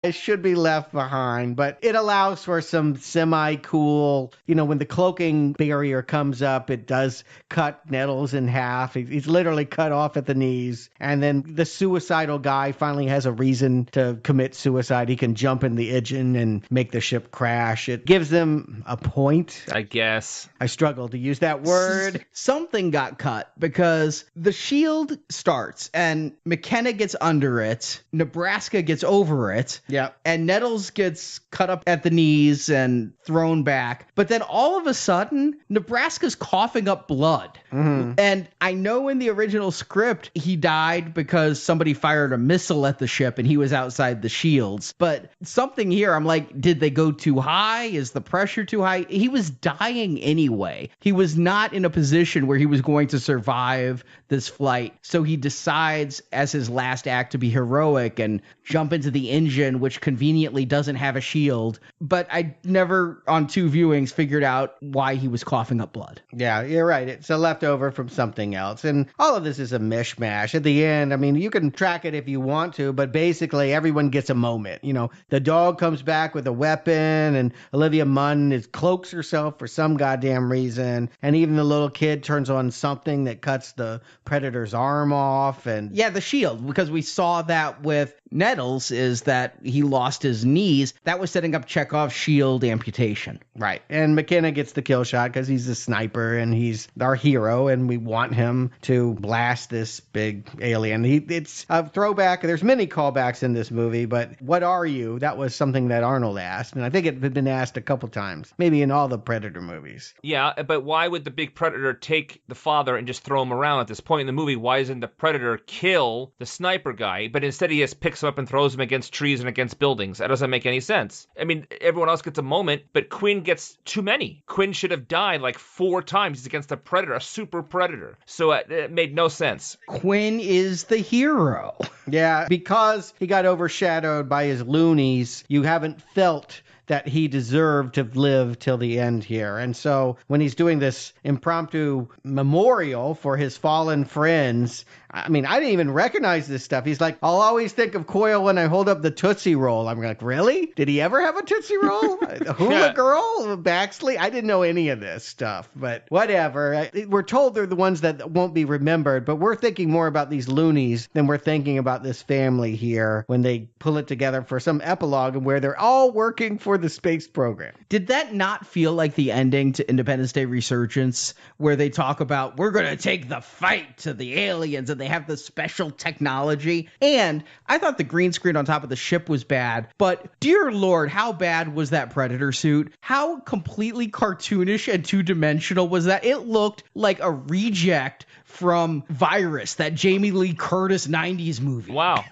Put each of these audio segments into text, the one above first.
It should be left behind, but it allows for some semi-cool, when the cloaking barrier comes up, it does cut Nettles in half. He's literally cut off at the knees. And then the suicidal guy finally has a reason to commit suicide. He can jump in the engine and make the ship crash. It gives them a point. I guess. I struggle to use that word. Something got cut because the shield starts and McKenna gets under it. Nebraska gets over it. Yeah. And Nettles gets cut up at the knees and thrown back. But then all of a sudden, Nebraska's coughing up blood. Mm-hmm. And I know in the original script, he died because somebody fired a missile at the ship and he was outside the shields. But something here, I'm like, did they go too high? Is the pressure too high? He was dying anyway. He was not in a position where he was going to survive this flight. So he decides as his last act to be heroic and jump into the engine, which conveniently doesn't have a shield. But I never, on 2 viewings, figured out why he was coughing up blood. Yeah, you're right. It's a leftover from something else. And all of this is a mishmash. At the end, I mean, you can track it if you want to, but basically everyone gets a moment. The dog comes back with a weapon, and Olivia Munn cloaks herself for some goddamn reason. And even the little kid turns on something that cuts the Predator's arm off. And yeah, the shield, because we saw that with Nettles, is that he lost his knees. That was setting up Chekhov's shield amputation. Right. And McKenna gets the kill shot because he's a sniper and he's our hero, and we want him to blast this big alien. It's a throwback. There's many callbacks in this movie, but what are you? That was something that Arnold asked, and I think it had been asked a couple times, maybe in all the Predator movies. Yeah, but why would the big Predator take the father and just throw him around at this point in the movie? Why doesn't the Predator kill the sniper guy, but instead he just picks him up and throws him against trees and against buildings? That doesn't make any sense. I mean, everyone else gets a moment, but Quinn gets too many. Quinn should have died like 4 times. He's against a Predator, a super Predator. So it made no sense. Quinn is the hero. Yeah, because he got overshadowed by his loonies, you haven't felt that he deserved to live till the end here. And so when he's doing this impromptu memorial for his fallen friends, I mean, I didn't even recognize this stuff. He's like, I'll always think of Coyle when I hold up the Tootsie Roll. I'm like, really? Did he ever have a Tootsie Roll? Hula Girl? Baxley? I didn't know any of this stuff, but whatever. We're told they're the ones that won't be remembered, but we're thinking more about these loonies than we're thinking about this family here when they pull it together for some epilogue and where they're all working for the space program. Did that not feel like the ending to Independence Day Resurgence, where they talk about, we're going to take the fight to the aliens, and they have the special technology? And I thought the green screen on top of the ship was bad, but dear Lord, how bad was that Predator suit? How completely cartoonish and two-dimensional was that? It looked like a reject from Virus, that Jamie Lee Curtis 90s movie. Wow.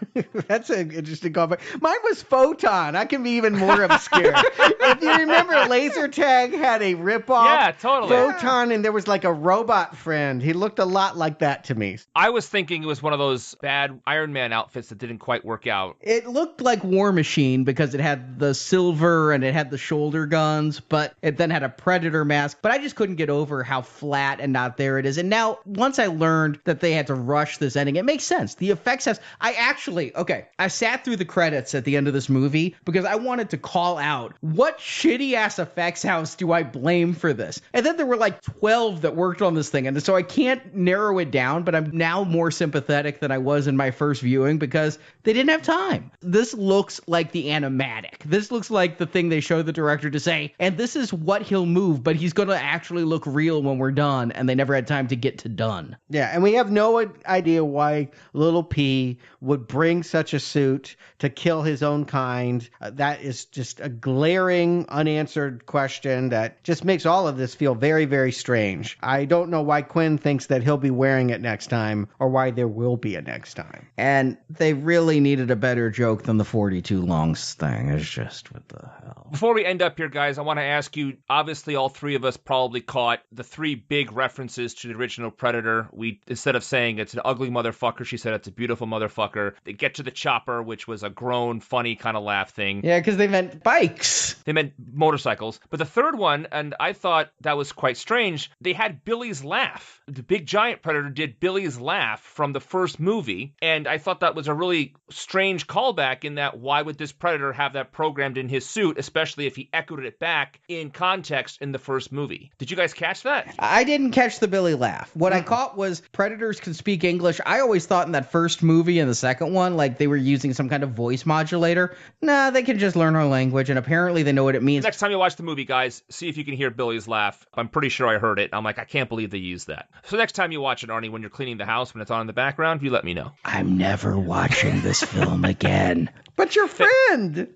That's an interesting callback. Mine was Photon. I can be even more obscure. If you remember, Laser Tag had a ripoff. Yeah, totally. Photon, and there was like a robot friend. He looked a lot like that to me. I was thinking it was one of those bad Iron Man outfits that didn't quite work out. It looked like War Machine because it had the silver and it had the shoulder guns, but it then had a Predator mask. But I just couldn't get over how flat and not there it is. And now, once I learned that they had to rush this ending, it makes sense. The effects has... I sat through the credits at the end of this movie because I wanted to call out, what shitty ass effects house do I blame for this? And then there were like 12 that worked on this thing, and so I can't narrow it down, but I'm now more sympathetic than I was in my first viewing because they didn't have time. This looks like the animatic. This looks like the thing they show the director to say, and this is what he'll move, but he's going to actually look real when we're done, and they never had time to get to done. Yeah, and we have no idea why Little P would bring such a suit to kill his own kind. That is just a glaring, unanswered question that just makes all of this feel very, very strange. I don't know why Quinn thinks that he'll be wearing it next time or why there will be a next time. And they really needed a better joke than the 42 longs thing. It's just, what the hell? Before we end up here, guys, I want to ask you, obviously all 3 of us probably caught the 3 big references to the original Predator Predator, we instead of saying it's an ugly motherfucker, she said it's a beautiful motherfucker. They get to the chopper, which was a grown, funny kind of laugh thing. Yeah, because they meant bikes. They meant motorcycles. But the third one, and I thought that was quite strange, they had Billy's laugh. The big giant Predator did Billy's laugh from the first movie, and I thought that was a really strange callback in that why would this Predator have that programmed in his suit, especially if he echoed it back in context in the first movie. Did you guys catch that? I didn't catch the Billy laugh. What I caught was Predators can speak English. I always thought in that first movie and the second one, like they were using some kind of voice modulator. Nah, they can just learn our language, and apparently they know what it means. Next time you watch the movie, guys, see if you can hear Billy's laugh. I'm pretty sure I heard it. I'm like, I can't believe they used that. So next time you watch it, Arnie, when you're cleaning the house, when it's on in the background, you let me know. I'm never watching this film again. But your friend.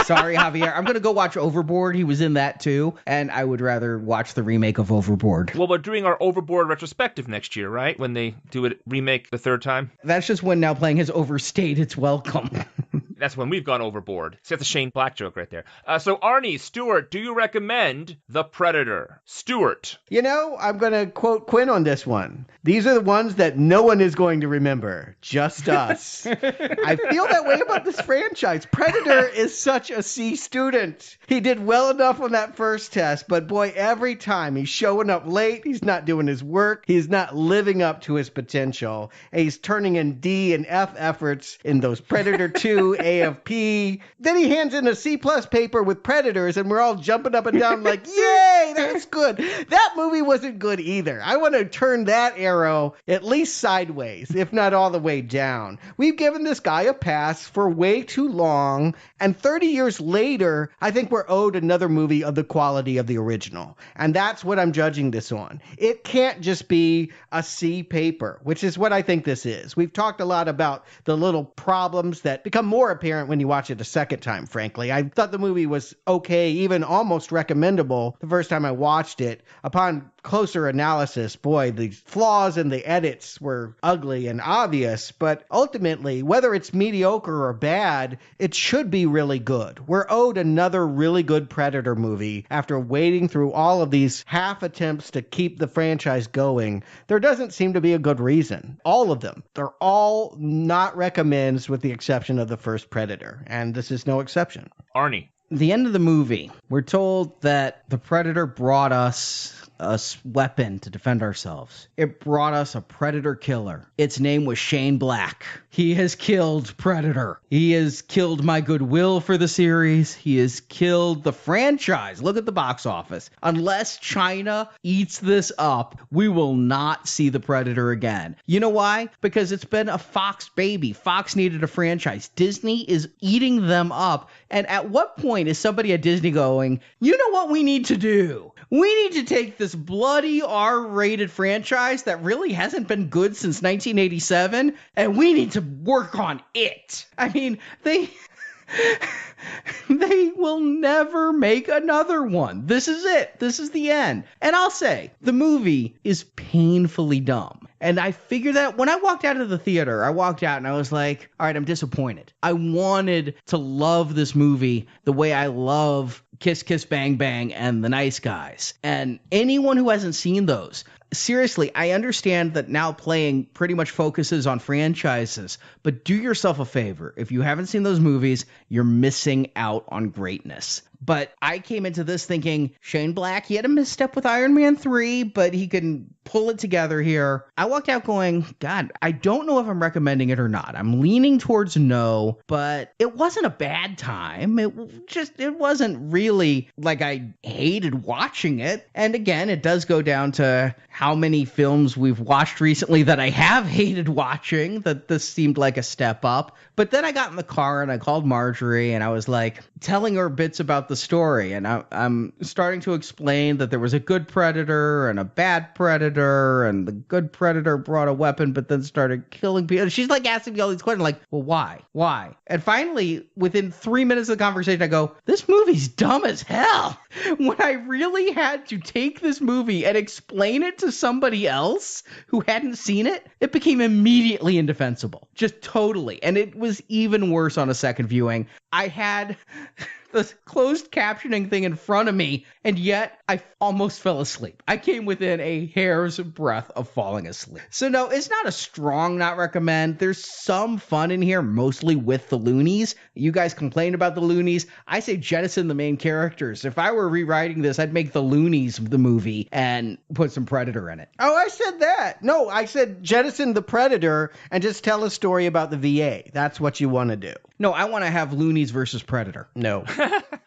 Sorry, Javier. I'm going to go watch Overboard. He was in that too. And I would rather watch the remake of Overboard. Well, we're doing our Overboard retrospective next year, right? When they do a remake the third time. That's just when Now Playing has overstayed its welcome. That's when we've gone overboard. See, that's a Shane Black joke right there. So Arnie, Stuart, do you recommend The Predator? Stuart. You know, I'm going to quote Quinn on this one. These are the ones that no one is going to remember. Just us. I feel that way about this franchise. Predator is such a C student. He did well enough on that first test, but boy, every time he's showing up late, he's not doing his work, he's not living up to his potential, and he's turning in D and F efforts in those Predator 2, AFP. Then he hands in a C+ paper with Predators, and we're all jumping up and down like, yay, that's good. That movie wasn't good either. I want to turn that arrow at least sideways, if not all the way down. We've given this guy a pass for way too long, and 30 years later, I think we're owed another movie of the quality of the original. And that's what I'm judging this on. It can't just be a C paper, which is what I think this is. We've talked a lot about the little problems that become more apparent when you watch it a second time, frankly. I thought the movie was okay, even almost recommendable the first time I watched it. Upon closer analysis, boy, the flaws in the edits were ugly and obvious, but ultimately, whether it's mediocre or bad, it should be really good. We're owed another really good Predator movie after wading through all of these half attempts to keep the franchise going. There doesn't seem to be a good reason. All of them. They're all not recommends with the exception of the first Predator, and this is no exception. Arnie. The end of the movie, we're told that the Predator brought us a weapon to defend ourselves. It brought us a Predator killer. Its name was Shane Black. He has killed Predator. He has killed my goodwill for the series. He has killed the franchise. Look at the box office. Unless China eats this up, we will not see the Predator again. You know why? Because it's been a Fox baby. Fox needed a franchise. Disney is eating them up. And at what point is somebody at Disney going, you know what we need to do? We need to take this bloody R-rated franchise that really hasn't been good since 1987, and we need to work on it. I mean, they will never make another one. This is it. This is the end. And I'll say, the movie is painfully dumb. And I figured that when I walked out of the theater, I walked out and I was like, all right, I'm disappointed. I wanted to love this movie the way I love Kiss Kiss Bang Bang and The Nice Guys. And anyone who hasn't seen those, seriously, I understand that Now Playing pretty much focuses on franchises, but do yourself a favor. If you haven't seen those movies, you're missing out on greatness. But I came into this thinking, Shane Black, he had a misstep with Iron Man 3, but he can pull it together here. I walked out going, God, I don't know if I'm recommending it or not. I'm leaning towards no, but it wasn't a bad time. It wasn't really like I hated watching it. And again, it does go down to how many films we've watched recently that I have hated watching, that this seemed like a step up. But then I got in the car and I called Marjorie and I was like telling her bits about the story. And I'm starting to explain that there was a good Predator and a bad Predator, and the good Predator brought a weapon but then started killing people. She's like asking me all these questions like, well, why? Why? And finally, within 3 minutes of the conversation, I go, this movie's dumb as hell. When I really had to take this movie and explain it to somebody else who hadn't seen it, it became immediately indefensible. Just totally. And it was even worse on a second viewing. I had the closed captioning thing in front of me, and yet I almost fell asleep. I came within a hair's breadth of falling asleep. So no, it's not a strong not recommend. There's some fun in here, mostly with the loonies. You guys complained about the loonies. I say jettison the main characters. If I were rewriting this, I'd make the loonies the movie and put some Predator in it. Oh, I said that. No, I said jettison the Predator and just tell a story about the VA. That's what you want to do. No, I want to have loonies versus Predator. No.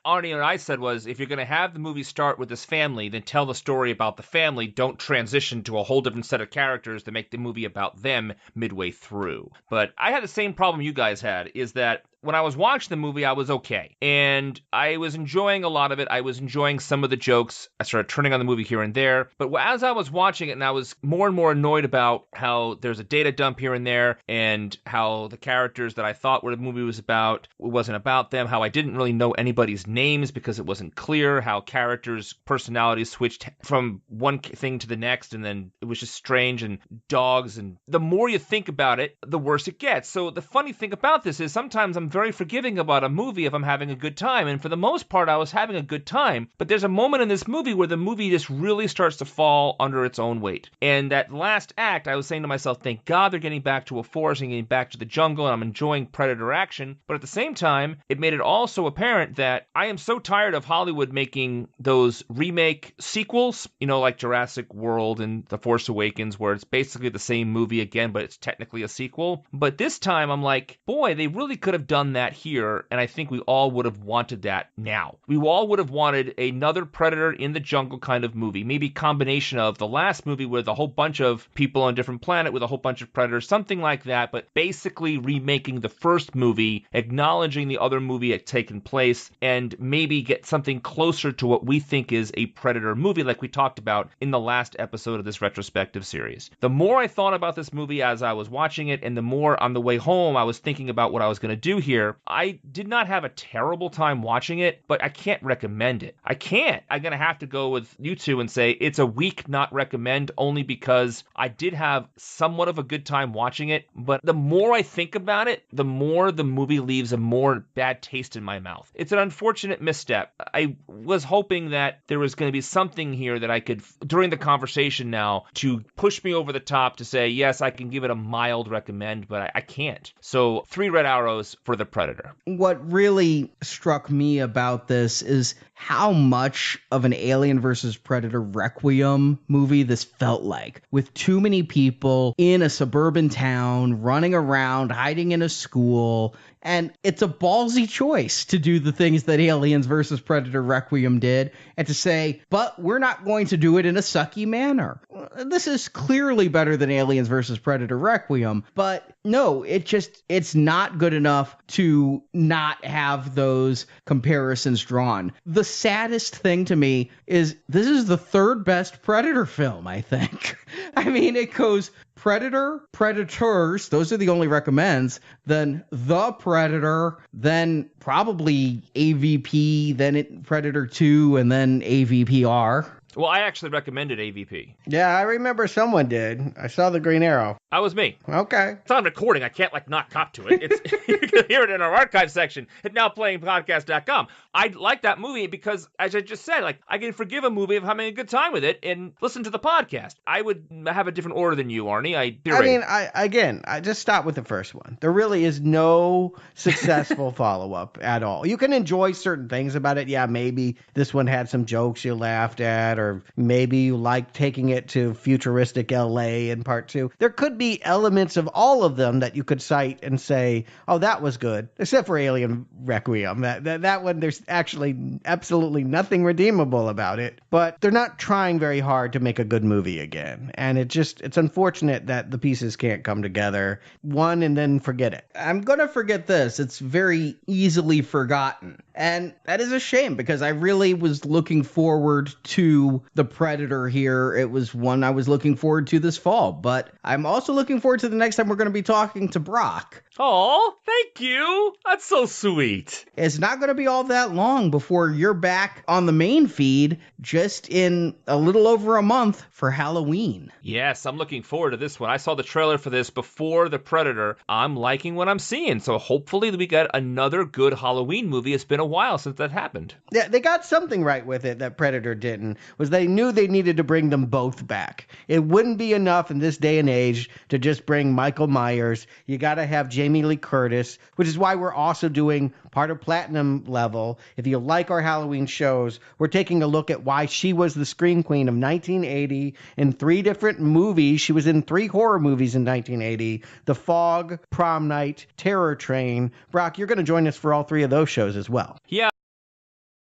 Arnie, what I said was, if you're going to have the movie start with this family, then tell the story about the family. Don't transition to a whole different set of characters to make the movie about them midway through. But I had the same problem you guys had, is that when I was watching the movie, I was okay. And I was enjoying a lot of it. I was enjoying some of the jokes. I started turning on the movie here and there. But as I was watching it, and I was more and more annoyed about how there's a data dump here and there, and how the characters that I thought were the movie was about, it wasn't about them, how I didn't really know anybody's names because it wasn't clear, how characters' personalities switched from one thing to the next, and then it was just strange, and dogs. And the more you think about it, the worse it gets. So the funny thing about this is sometimes I'm very forgiving about a movie if I'm having a good time, and for the most part I was having a good time, but there's a moment in this movie where the movie just really starts to fall under its own weight. And that last act, I was saying to myself, thank God they're getting back to a forest and getting back to the jungle, and I'm enjoying Predator action, but at the same time it made it also apparent that I am so tired of Hollywood making those remake sequels, like Jurassic World and The Force Awakens, where it's basically the same movie again, but it's technically a sequel. But this time I'm like, boy, they really could have done that here, and I think we all would have wanted that now. We all would have wanted another Predator in the jungle kind of movie, maybe combination of the last movie with a whole bunch of people on a different planet with a whole bunch of predators, something like that, but basically remaking the first movie, acknowledging the other movie had taken place, and maybe get something closer to what we think is a Predator movie like we talked about in the last episode of this retrospective series. The more I thought about this movie as I was watching it, and the more on the way home I was thinking about what I was going to do here, I did not have a terrible time watching it, but I can't recommend it. I can't. I'm going to have to go with you two and say it's a weak not recommend, only because I did have somewhat of a good time watching it, but the more I think about it, the more the movie leaves a more bad taste in my mouth. It's an unfortunate misstep. I was hoping that there was going to be something here that I could, during the conversation now, to push me over the top to say, yes, I can give it a mild recommend, but I can't. So 3 red arrows for the Predator. What really struck me about this is how much of an Alien vs. Predator Requiem movie this felt like, with too many people in a suburban town, running around, hiding in a school. And it's a ballsy choice to do the things that Aliens vs. Predator Requiem did, and to say, but we're not going to do it in a sucky manner. This is clearly better than Aliens vs. Predator Requiem, but no, it's not good enough to not have those comparisons drawn. The saddest thing to me is this is the 3rd best Predator film, I think. I mean, it goes Predator, Predators, those are the only recommends, then The Predator, then probably AVP, then Predator 2, and then AVPR. Well, I actually recommended AVP. Yeah, I remember someone did. I saw the Green Arrow. That was me. Okay. It's on recording. I can't, not cop to it. You can hear it in our archive section at nowplayingpodcast.com. I like that movie because, as I just said, I can forgive a movie of having a good time with it and listen to the podcast. I would have a different order than you, Arnie. I just stop with the first one. There really is no successful follow-up at all. You can enjoy certain things about it. Yeah, maybe this one had some jokes you laughed at, or maybe you like taking it to futuristic LA in part 2. There could be elements of all of them that you could cite and say, oh, that was good, except for Alien Requiem. That one, there's actually absolutely nothing redeemable about it, but they're not trying very hard to make a good movie again. And it's unfortunate that the pieces can't come together one and then forget it. I'm going to forget this. It's very easily forgotten. And that is a shame, because I really was looking forward to the Predator here. It was one I was looking forward to this fall, but I'm also looking forward to the next time we're going to be talking to Brock. Oh, thank you. That's so sweet. It's not going to be all that long before you're back on the main feed just in a little over a month for Halloween. Yes, I'm looking forward to this one. I saw the trailer for this before The Predator. I'm liking what I'm seeing. So hopefully we got another good Halloween movie. It's been a while since that happened. Yeah, they got something right with it that Predator didn't, was they knew they needed to bring them both back. It wouldn't be enough in this day and age to just bring Michael Myers. You got to have Jamie Lee Curtis, which is why we're also doing part of Platinum Level. If you like our Halloween shows, we're taking a look at why she was the scream queen of 1980 in 3 different movies. She was in 3 horror movies in 1980: The Fog, Prom Night, Terror Train. Brock, you're going to join us for all 3 of those shows as well. Yeah,